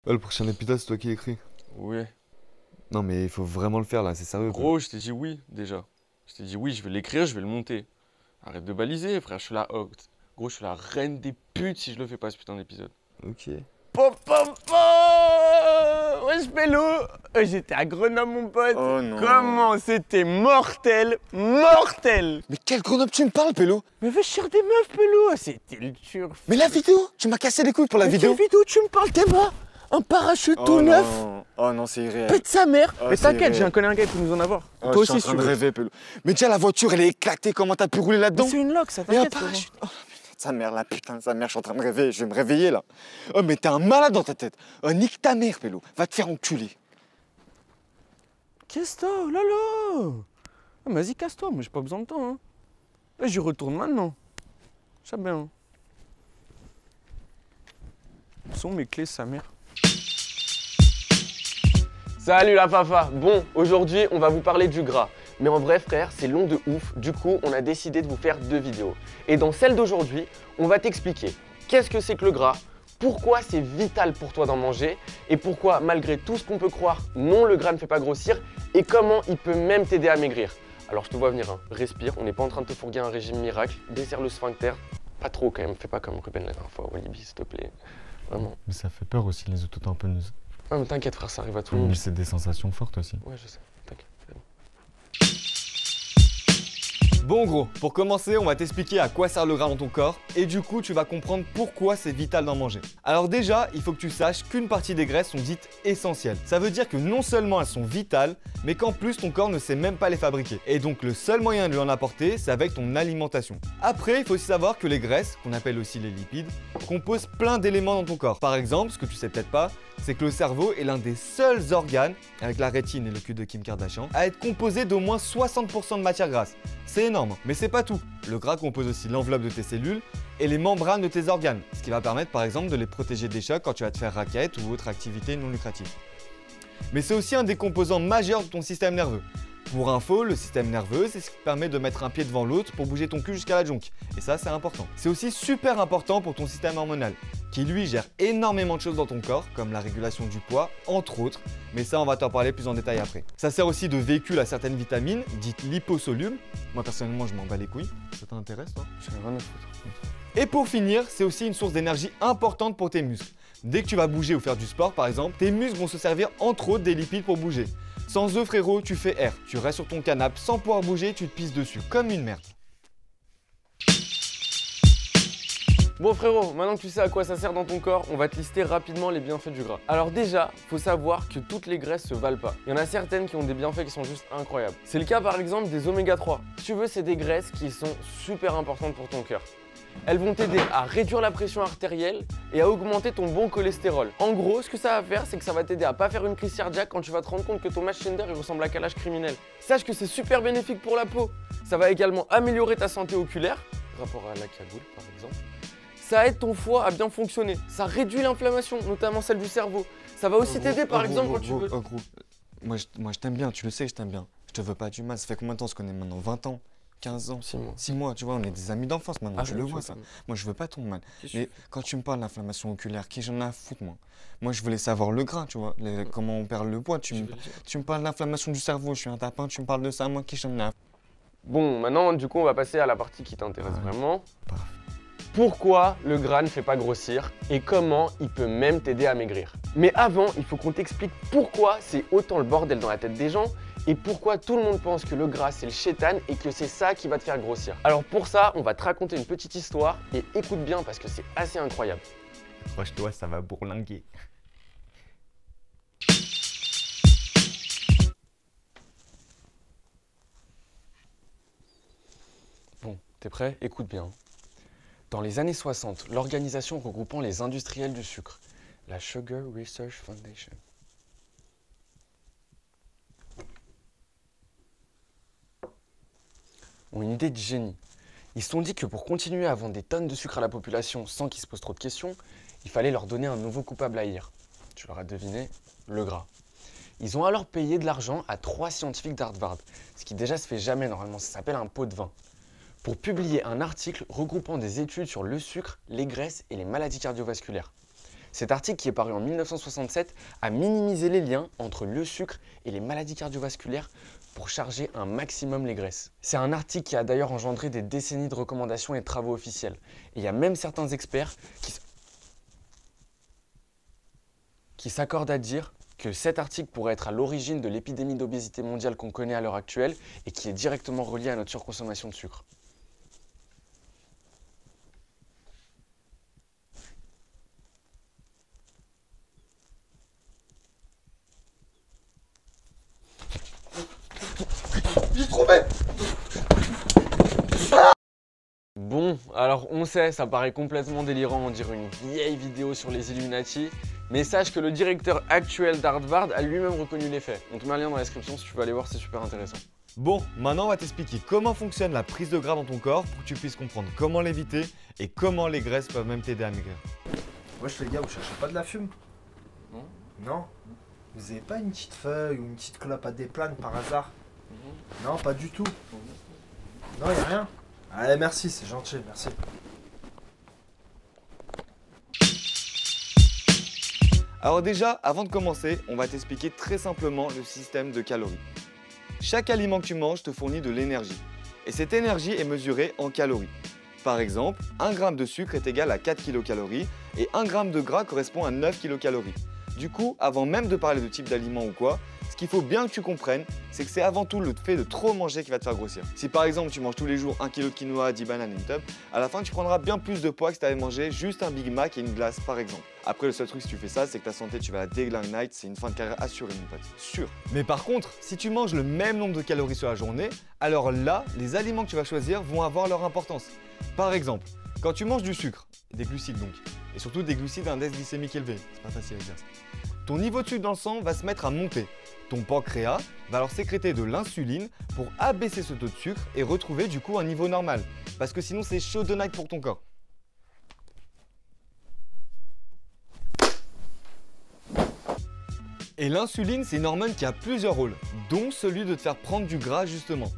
Ouais, le prochain épisode, c'est toi qui l'écris. Ouais. Non, mais il faut vraiment le faire là, c'est sérieux quoi. Gros, je t'ai dit oui déjà. Je t'ai dit oui, je vais l'écrire, je vais le monter. Arrête de baliser, frère, je suis la gros, je suis la reine des putes si je le fais pas ce putain d'épisode. Ok. Pop pop pop. Wesh Pélo. J'étais à Grenoble mon pote. Oh non. Comment c'était mortel, mortel. Mais quel Grenoble tu me parles, Pélo? Mais fais chier des meufs Pélo, c'était le turf. Mais la vidéo, tu m'as cassé les couilles pour la Mais vidéo. quelle vidéo tu me parles? T'es moi un parachute tout neuf. Non. Oh non, c'est irréel. Pète sa mère. Oh, Mais c'est t'inquiète, vrai. j'ai un connard gars pour nous en avoir. Oh, Toi je aussi suis en si train tu de veux. rêver, Pélo. Mais déjà, la voiture, elle est éclatée. Comment t'as pu rouler là-dedans? Mais c'est une loque, ça Et un t'inquiète. parachute. Oh putain, sa mère, la putain de sa mère, je suis en train de rêver. Je vais me réveiller là. Oh, mais t'es un malade dans ta tête. Oh, nique ta mère, Pélo. Va te faire enculer. Qu'est-ce que t'as? Oh là là. Ah, vas-y, casse-toi, moi j'ai pas besoin de temps. Hein. Là, j'y retourne maintenant. Ça bien. Où sont mes clés, sa mère? Salut la fafa. Bon, aujourd'hui on va vous parler du gras. Mais en vrai frère, c'est long de ouf, du coup on a décidé de vous faire deux vidéos. Et dans celle d'aujourd'hui, on va t'expliquer qu'est-ce que c'est que le gras, pourquoi c'est vital pour toi d'en manger, et pourquoi malgré tout ce qu'on peut croire, non le gras ne fait pas grossir, et comment il peut même t'aider à maigrir. Alors je te vois venir, hein. Respire, on n'est pas en train de te fourguer un régime miracle, desserre le sphincter, pas trop quand même, fais pas comme Ruben la dernière fois, Walibi s'il te plaît, vraiment. Mais ça fait peur aussi les autotamponneuses. Ah mais t'inquiète frère, ça arrive à tout le monde. Mais c'est des sensations fortes aussi. Ouais je sais, t'inquiète. Bon gros, pour commencer, on va t'expliquer à quoi sert le gras dans ton corps et du coup tu vas comprendre pourquoi c'est vital d'en manger. Alors déjà, il faut que tu saches qu'une partie des graisses sont dites essentielles. Ça veut dire que non seulement elles sont vitales, mais qu'en plus ton corps ne sait même pas les fabriquer. Et donc le seul moyen de lui en apporter, c'est avec ton alimentation. Après, il faut aussi savoir que les graisses, qu'on appelle aussi les lipides, composent plein d'éléments dans ton corps. Par exemple, ce que tu sais peut-être pas, c'est que le cerveau est l'un des seuls organes, avec la rétine et le cul de Kim Kardashian, à être composé d'au moins 60% de matière grasse. C'est énorme, mais c'est pas tout. Le gras compose aussi l'enveloppe de tes cellules et les membranes de tes organes, ce qui va permettre par exemple de les protéger des chocs quand tu vas te faire raquette ou autre activité non lucrative. Mais c'est aussi un des composants majeurs de ton système nerveux. Pour info, le système nerveux, c'est ce qui te permet de mettre un pied devant l'autre pour bouger ton cul jusqu'à la jonque. Et ça, c'est important. C'est aussi super important pour ton système hormonal, qui lui gère énormément de choses dans ton corps, comme la régulation du poids, entre autres. Mais ça, on va t'en parler plus en détail après. Ça sert aussi de véhicule à certaines vitamines, dites liposolubles. Moi, personnellement, je m'en bats les couilles. Ça t'intéresse, toi? J'en ai rien à foutre. Et pour finir, c'est aussi une source d'énergie importante pour tes muscles. Dès que tu vas bouger ou faire du sport, par exemple, tes muscles vont se servir entre autres des lipides pour bouger. Sans eux, frérot, tu fais R. Tu restes sur ton canapé sans pouvoir bouger, tu te pisses dessus comme une merde. Bon frérot, maintenant que tu sais à quoi ça sert dans ton corps, on va te lister rapidement les bienfaits du gras. Alors déjà, faut savoir que toutes les graisses se valent pas. Il y en a certaines qui ont des bienfaits qui sont juste incroyables. C'est le cas par exemple des oméga 3. Si tu veux, c'est des graisses qui sont super importantes pour ton cœur. Elles vont t'aider à réduire la pression artérielle et à augmenter ton bon cholestérol. En gros, ce que ça va faire, c'est que ça va t'aider à pas faire une crise cardiaque quand tu vas te rendre compte que ton match Tinder il ressemble à calage criminel. Sache que c'est super bénéfique pour la peau. Ça va également améliorer ta santé oculaire, rapport à la cagoule par exemple. Ça aide ton foie à bien fonctionner. Ça réduit l'inflammation, notamment celle du cerveau. Ça va aussi t'aider par exemple quand tu veux... Oh gros, moi je t'aime bien, tu le sais que je t'aime bien. Je te veux pas du mal, ça fait combien de temps on se connaît maintenant? 20 ans? 15 ans? 6 mois. 6 mois, tu vois, on est des amis d'enfance maintenant, tu je le vois, vois tu ça. vois. Moi je veux pas ton mal. Qu'est-ce que Mais tu fais? quand tu me parles d'inflammation oculaire, qui j'en ai à foutre moi? Moi je voulais savoir le gras, tu vois, comment on perd le poids. Tu me parles d'inflammation du cerveau, je suis un tapin, tu me parles de ça, moi qui j'en ai à foutre. Bon, maintenant, du coup, on va passer à la partie qui t'intéresse Ouais. vraiment. Parfait. Pourquoi le gras ne fait pas grossir et comment il peut même t'aider à maigrir. Mais avant, il faut qu'on t'explique pourquoi c'est autant le bordel dans la tête des gens et pourquoi tout le monde pense que le gras c'est le chétan et que c'est ça qui va te faire grossir. Alors pour ça, on va te raconter une petite histoire et écoute bien parce que c'est assez incroyable. Accroche-toi, ça va bourlinguer. Bon, t'es prêt? Écoute bien. Dans les années 60, l'organisation regroupant les industriels du sucre, la Sugar Research Foundation, ont une idée de génie. Ils se sont dit que pour continuer à vendre des tonnes de sucre à la population sans qu'ils se posent trop de questions, il fallait leur donner un nouveau coupable à haïr. Tu l'auras deviné, le gras. Ils ont alors payé de l'argent à 3 scientifiques d'Harvard, ce qui déjà se fait jamais normalement, ça s'appelle un pot de vin, pour publier un article regroupant des études sur le sucre, les graisses et les maladies cardiovasculaires. Cet article, qui est paru en 1967, a minimisé les liens entre le sucre et les maladies cardiovasculaires pour charger un maximum les graisses. C'est un article qui a d'ailleurs engendré des décennies de recommandations et de travaux officiels. Et il y a même certains experts qui s'accordent à dire que cet article pourrait être à l'origine de l'épidémie d'obésité mondiale qu'on connaît à l'heure actuelle et qui est directement reliée à notre surconsommation de sucre. J'ai trouvé. Bon, alors on sait, ça paraît complètement délirant, on dirait une vieille vidéo sur les Illuminati, mais sache que le directeur actuel d'Harvard a lui-même reconnu les faits. On te met un lien dans la description si tu veux aller voir, c'est super intéressant. Bon, maintenant on va t'expliquer comment fonctionne la prise de gras dans ton corps pour que tu puisses comprendre comment l'éviter et comment les graisses peuvent même t'aider à maigrir. Wesh les gars, vous cherchez pas de la fume? Non. Non? Vous avez pas une petite feuille ou une petite clope à déplane par hasard? Non, pas du tout. Non, y'a rien. Allez, merci, c'est gentil, merci. Alors déjà, avant de commencer, on va t'expliquer très simplement le système de calories. Chaque aliment que tu manges te fournit de l'énergie. Et cette énergie est mesurée en calories. Par exemple, 1 g de sucre est égal à 4 kcal et 1 g de gras correspond à 9 kcal. Du coup, avant même de parler de type d'aliment ou quoi, ce qu'il faut bien que tu comprennes, c'est que c'est avant tout le fait de trop manger qui va te faire grossir. Si par exemple tu manges tous les jours 1 kg de quinoa, 10 bananes et une tub, à la fin tu prendras bien plus de poids que si tu avais mangé juste un Big Mac et une glace par exemple. Après le seul truc si tu fais ça, c'est que ta santé tu vas la déglinguer, c'est une fin de carrière assurée mon pote, sûr. Mais par contre, si tu manges le même nombre de calories sur la journée, alors là, les aliments que tu vas choisir vont avoir leur importance. Par exemple, quand tu manges du sucre, des glucides donc, et surtout des glucides à un index glycémique élevé, c'est pas facile à dire ça. Ton niveau de sucre dans le sang va se mettre à monter. Ton pancréas va alors sécréter de l'insuline pour abaisser ce taux de sucre et retrouver du coup un niveau normal. Parce que sinon c'est chaud de night pour ton corps. Et l'insuline, c'est une hormone qui a plusieurs rôles, dont celui de te faire prendre du gras justement.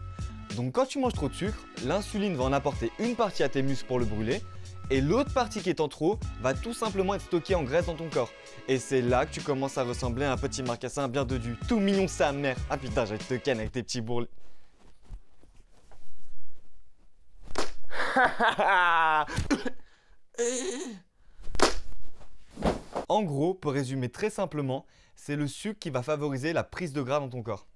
Donc quand tu manges trop de sucre, l'insuline va en apporter une partie à tes muscles pour le brûler, et l'autre partie qui est en trop va tout simplement être stockée en graisse dans ton corps. Et c'est là que tu commences à ressembler à un petit marcassin bien dodu, tout mignon sa mère. Ah putain, je vais te ken avec tes petits bourrelets. En gros, pour résumer très simplement, c'est le sucre qui va favoriser la prise de gras dans ton corps.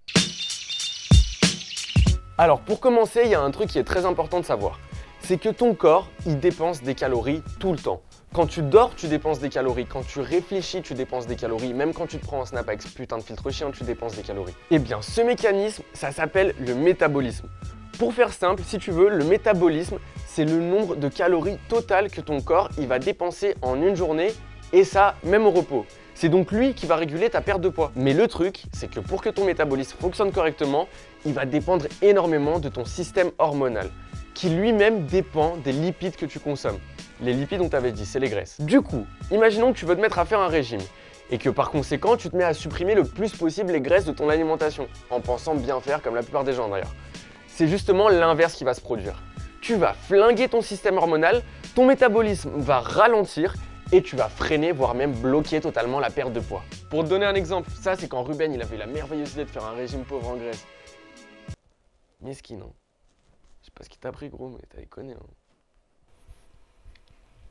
Alors pour commencer, il y a un truc qui est très important de savoir. C'est que ton corps, il dépense des calories tout le temps. Quand tu dors, tu dépenses des calories. Quand tu réfléchis, tu dépenses des calories. Même quand tu te prends un snap avec ce putain de filtre chien, tu dépenses des calories. Eh bien, ce mécanisme, ça s'appelle le métabolisme. Pour faire simple, si tu veux, le métabolisme, c'est le nombre de calories totales que ton corps il va dépenser en une journée, et ça, même au repos. C'est donc lui qui va réguler ta perte de poids. Mais le truc, c'est que pour que ton métabolisme fonctionne correctement, il va dépendre énormément de ton système hormonal, qui lui-même dépend des lipides que tu consommes. Les lipides, on t'avait dit, c'est les graisses. Du coup, imaginons que tu veux te mettre à faire un régime et que par conséquent, tu te mets à supprimer le plus possible les graisses de ton alimentation, en pensant bien faire comme la plupart des gens d'ailleurs. C'est justement l'inverse qui va se produire. Tu vas flinguer ton système hormonal, ton métabolisme va ralentir et tu vas freiner, voire même bloquer totalement la perte de poids. Pour te donner un exemple, ça c'est quand Ruben il avait la merveilleuse idée de faire un régime pauvre en graisse. Mesquin, hein. Je sais pas ce qui t'a pris gros, mais t'as déconné. Hein.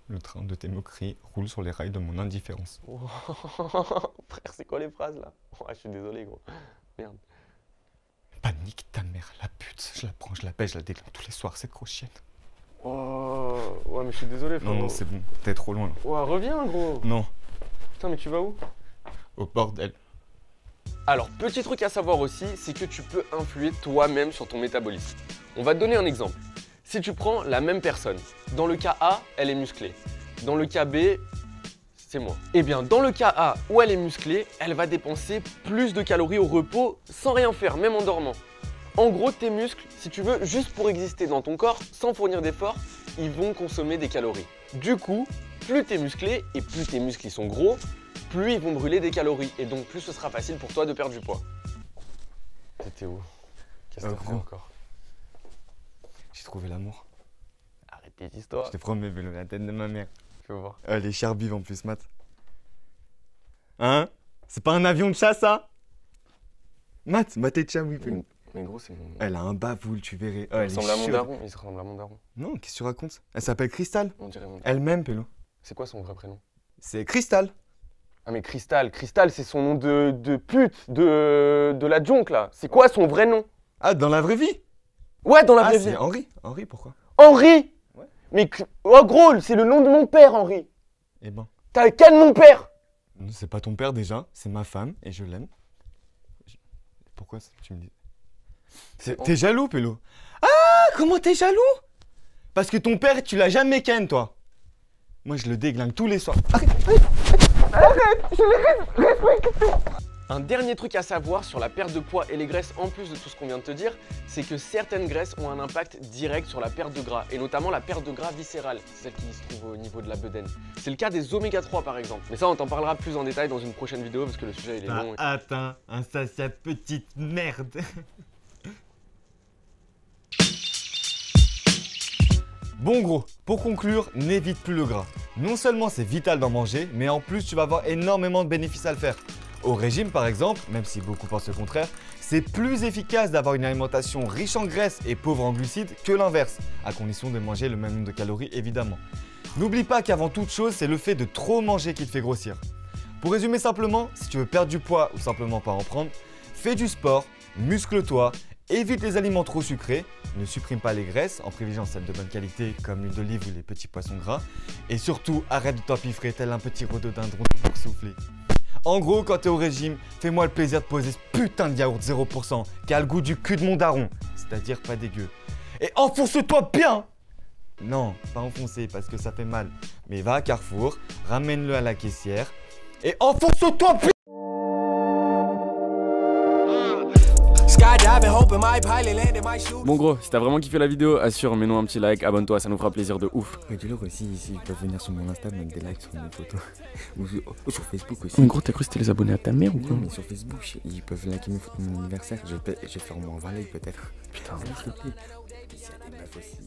Le train de tes moqueries roule sur les rails de mon indifférence. Oh, frère, c'est quoi les phrases là? Oh, je suis désolé gros. Merde. Panique ta mère, la pute. Je la prends, je la baise, je la déclare tous les soirs, cette grosse chienne. Oh, ouais mais je suis désolé frère. Non, non, c'est bon, t'es trop loin là. Ouais, reviens gros. Non, Putain, mais tu vas où? au bordel. Alors, petit truc à savoir aussi, c'est que tu peux influer toi-même sur ton métabolisme. On va te donner un exemple. Si tu prends la même personne, dans le cas A, elle est musclée. Dans le cas B, c'est moi. Eh bien, dans le cas A où elle est musclée, elle va dépenser plus de calories au repos sans rien faire, même en dormant. En gros, tes muscles, si tu veux, juste pour exister dans ton corps, sans fournir d'efforts, ils vont consommer des calories. Du coup, plus t'es musclé et plus tes muscles ils sont gros, plus ils vont brûler des calories et donc plus ce sera facile pour toi de perdre du poids. T'étais où? Qu'est-ce que t'as fait encore? J'ai trouvé l'amour. Arrête tes histoires. Je te promets, vélo, la tête de ma mère. Fais voir. Elle est charbive en plus, Matt. Hein? C'est pas un avion de chasse, ça? Matt, tes de chat, oui, Pelou. Mais gros, c'est mon... Elle a un bavoule, tu verrais. Oh, Il elle est ressemble à mon chaude. daron. Il ressemble à mon daron. Non, qu'est-ce que tu racontes? Elle s'appelle Crystal. On dirait mon... Elle-même, Pelou. C'est quoi son vrai prénom? C'est Crystal. Ah mais Crystal, Crystal c'est son nom de pute, de la junk là. C'est quoi son vrai nom? Ah, dans la vraie vie? Ouais, dans la Ah, vraie vie. c'est Henri. Henri, pourquoi? Henri. Ouais. Mais oh gros, c'est le nom de mon père, Henri. Eh ben, T'as qu'un de mon père. c'est pas ton père déjà, c'est ma femme et je l'aime. Pourquoi tu me dis? T'es jaloux, Pelou? Ah, comment t'es jaloux? Parce que ton père, tu l'as jamais ken, toi. Moi, je le déglingue tous les soirs. Un dernier truc à savoir sur la perte de poids et les graisses, en plus de tout ce qu'on vient de te dire, c'est que certaines graisses ont un impact direct sur la perte de gras, et notamment la perte de gras viscérale, celle qui se trouve au niveau de la bedaine. C'est le cas des oméga 3 par exemple. Mais ça, on t'en parlera plus en détail dans une prochaine vidéo parce que le sujet il est long. Attends, ça c'est petite merde. Bon gros, pour conclure, n'évite plus le gras. Non seulement c'est vital d'en manger, mais en plus tu vas avoir énormément de bénéfices à le faire. Au régime par exemple, même si beaucoup pensent le contraire, c'est plus efficace d'avoir une alimentation riche en graisse et pauvre en glucides que l'inverse, à condition de manger le même nombre de calories évidemment. N'oublie pas qu'avant toute chose, c'est le fait de trop manger qui te fait grossir. Pour résumer simplement, si tu veux perdre du poids ou simplement pas en prendre, fais du sport, muscle-toi, évite les aliments trop sucrés, ne supprime pas les graisses en privilégiant celles de bonne qualité comme l'huile d'olive ou les petits poissons gras, et surtout arrête de t'empiffrer tel un petit rhododendron pour souffler. En gros, quand t'es au régime, fais-moi le plaisir de poser ce putain de yaourt 0% qui a le goût du cul de mon daron, c'est-à-dire pas dégueu. Et enfonce-toi bien! Non, pas enfoncer parce que ça fait mal, mais va à Carrefour, ramène-le à la caissière et enfonce-toi bien! Bon gros, si t'as vraiment kiffé la vidéo, assure, mets-nous un petit like, abonne-toi, ça nous fera plaisir de ouf. Et dis-leur aussi, ils peuvent venir sur mon Insta, mettre des likes sur mes photos. Ou sur Facebook aussi. Mais gros, t'as cru que c'était les abonnés à ta mère ou quoi? Non, mais sur Facebook, ils peuvent liker mon anniversaire. Je vais faire moins 20 likes peut-être. Putain. S'il te plaît. Et s'il y a des meufs aussi.